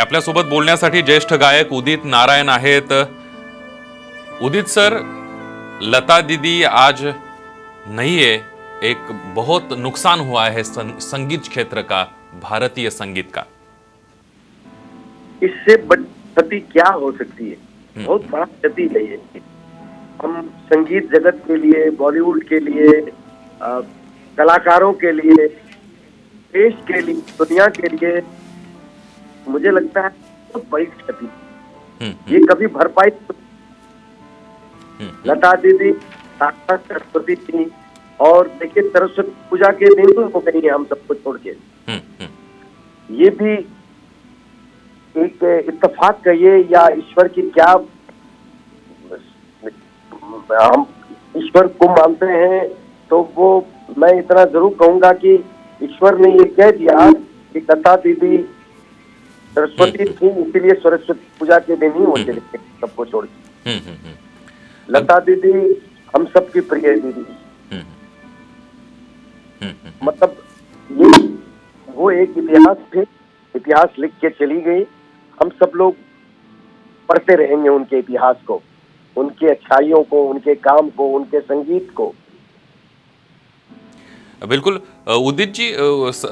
आणि आपल्यासोबत बोलण्यासाठी ज्येष्ठ गायक उदित नारायण आहेत. उदित सर, लता दीदी आज नहीं है. एक बहुत नुकसान हुआ है संगीत क्षेत्र का, भारतीय संगीत का. इससे बड़ी क्षति क्या हो सकती है? बहुत बड़ा क्षति है ये. हम संगीत जगत के लिए, बॉलीवुड के लिए, कलाकारों के लिए, देश के लिए, दुनिया के लिए मुझे लगता है बहुत बड़ी क्षति. ये कभी भरपाई. लता दीदी साक्षात सरस्वती थी और देखिए सरस्वती पूजा के दिन तो हो गई है हम सबको छोड़ के. ये भी एक इत्तेफाक कहिए या ईश्वर की क्या, हम ईश्वर को मानते हैं तो वो मैं इतना जरूर कहूंगा कि ईश्वर ने ये कह दिया कि लता दीदी सरस्वती थी, इसीलिए सरस्वती पूजा के दिन ही वो चले गए सबको छोड़ के. लता दीदी हम सबकी प्रिय दीदी. मतलब ये वो एक इतिहास थे, इतिहास लिख के चली गई. हम सब लोग पढ़ते रहेंगे उनके इतिहास को, उनकी अच्छाइयों को, उनके काम को, उनके संगीत को. बिल्कुल. उदित जी,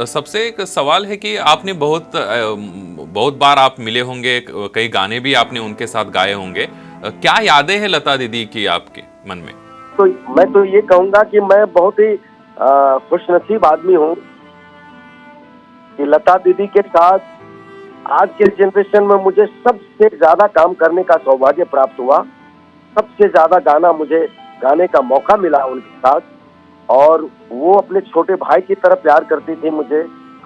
सबसे एक सवाल है कि आपने बहुत बार आप मिले होंगे, कई गाने भी आपने उनके साथ गाए होंगे. क्या यादें हैं लता दीदी की आपके मन में? तो मैं तो ये कहूंगा कि मैं बहुत ही खुशनसीब आदमी हूँ कि लता दीदी के साथ आज के जनरेशन में मुझे सबसे ज्यादा काम करने का सौभाग्य प्राप्त हुआ. सबसे ज्यादा गाना मुझे गाने का मौका मिला उनके साथ. और वो अपने छोटे भाई की तरह प्यार करती थी मुझे,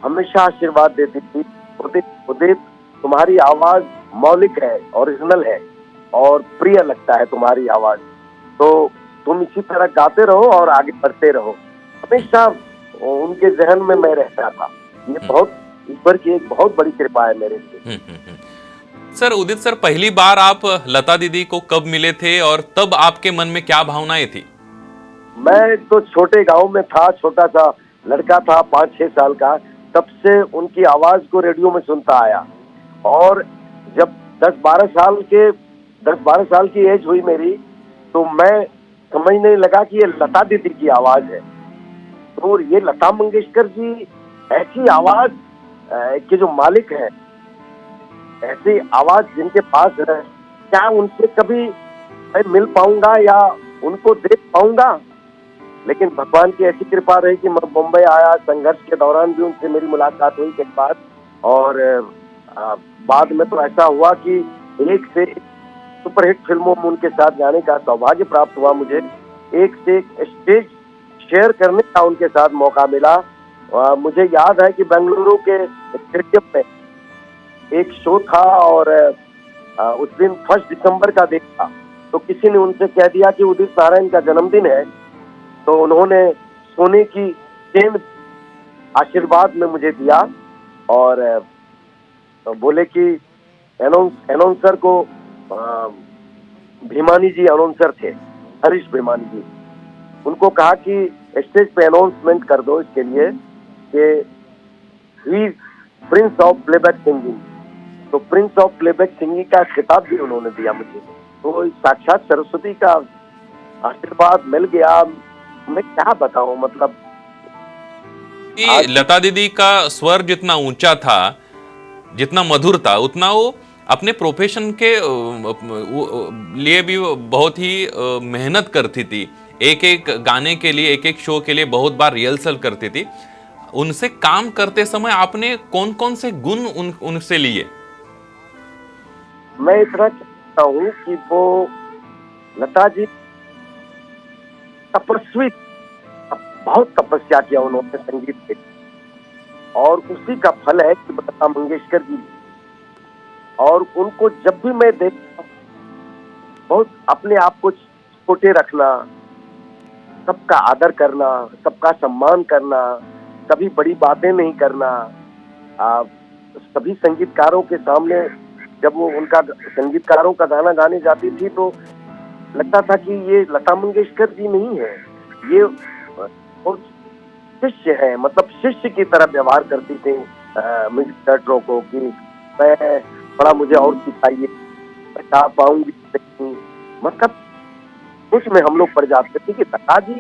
हमेशा आशीर्वाद देती थी. उदित, तुम्हारी आवाज मौलिक है, ओरिजिनल है और प्रिय लगता है तुम्हारी आवाज, तो तुम इसी तरह गाते रहो और आगे बढ़ते रहो. हमेशा उनके जहन में मैं रहता था. ये बहुत ईश्वर की एक बहुत बड़ी कृपा है मेरे लिए. सर, उदित सर, पहली बार आप लता दीदी को कब मिले थे और तब आपके मन में क्या भावनाएं थी? मैं तो छोटे गांव में था, छोटा सा लड़का था 5-6 साल का. तब से उनकी आवाज को रेडियो में सुनता आया और जब 10-12 साल की एज हुई मेरी, तो मैं समझने लगा कि ये लता दीदी की आवाज है. तो ये लता मंगेशकर जी ऐसी आवाज के जो मालिक हैं, ऐसी आवाज जिनके पास है, क्या उनसे कभी मैं मिल पाऊंगा या उनको देख पाऊंगा? लेकिन भगवान की ऐसी कृपा रही कि मैं मुंबई आया. संघर्ष के दौरान भी उनसे मेरी मुलाकात हुई के बाद, और बाद में तो ऐसा हुआ कि एक से सुपरहिट फिल्मों में उनके साथ गाने का सौभाग्य प्राप्त हुआ मुझे. एक से एक स्टेज शेयर करने का उनके साथ मौका मिला. मुझे याद है कि बेंगलुरु के स्टेडियम में एक शो था और उस दिन 1 दिसंबर का दिन था. तो किसी ने उनसे कह दिया कि उदित नारायण का जन्मदिन है, तो उन्होंने सोने की चेन आशीर्वाद में मुझे दिया और बोले कि अनाउंसर को, भीमानी जी अनाउंसर थे, हरीश भीमानी जी, उनको कहा कि स्टेज पे अनाउंसमेंट कर दो इसके लिए कि ही प्रिंस ऑफ प्लेबैक सिंगिंग. तो प्रिंस ऑफ प्लेबैक सिंगिंग का खिताब भी उन्होंने दिया मुझे. तो साक्षात सरस्वती का आशीर्वाद मिल गया. मैं क्या बताऊं, मतलब लता दीदी का स्वर जितना ऊंचा था, जितना मधुर था, उतना वो अपने प्रोफेशन के लिए भी बहुत ही मेहनत करती थी. एक एक गाने के लिए, एक एक शो के लिए बहुत बार रिहर्सल करती थी. उनसे काम करते समय आपने कौन कौन से गुण उनसे लिए? मैं इतना चाहता हूँ कि वो लता जी तपस्वी, बहुत तपस्या किया उन्होंने संगीत के, और उसी का फल है कि लता मंगेशकर जी. और उनको जब भी मैं देखता, बहुत अपने आप को छोटे रखना, सबका आदर करना, सबका सम्मान करना, कभी बड़ी बातें नहीं करना. सभी संगीतकारों के सामने जब वो उनका संगीतकारों का गाना गाने जाती थी तो लगता था कि ये लता मंगेशकर जी नहीं है, ये शिष्य है. मतलब शिष्य की तरह व्यवहार करती थी म्यूजिक डायरेक्टरों को कि मैं थोड़ा मुझे और सिखाइए, मैं गा पाऊंगी नहीं। मतलब कुछ में हम लोग पड़ जाते थे कि लता जी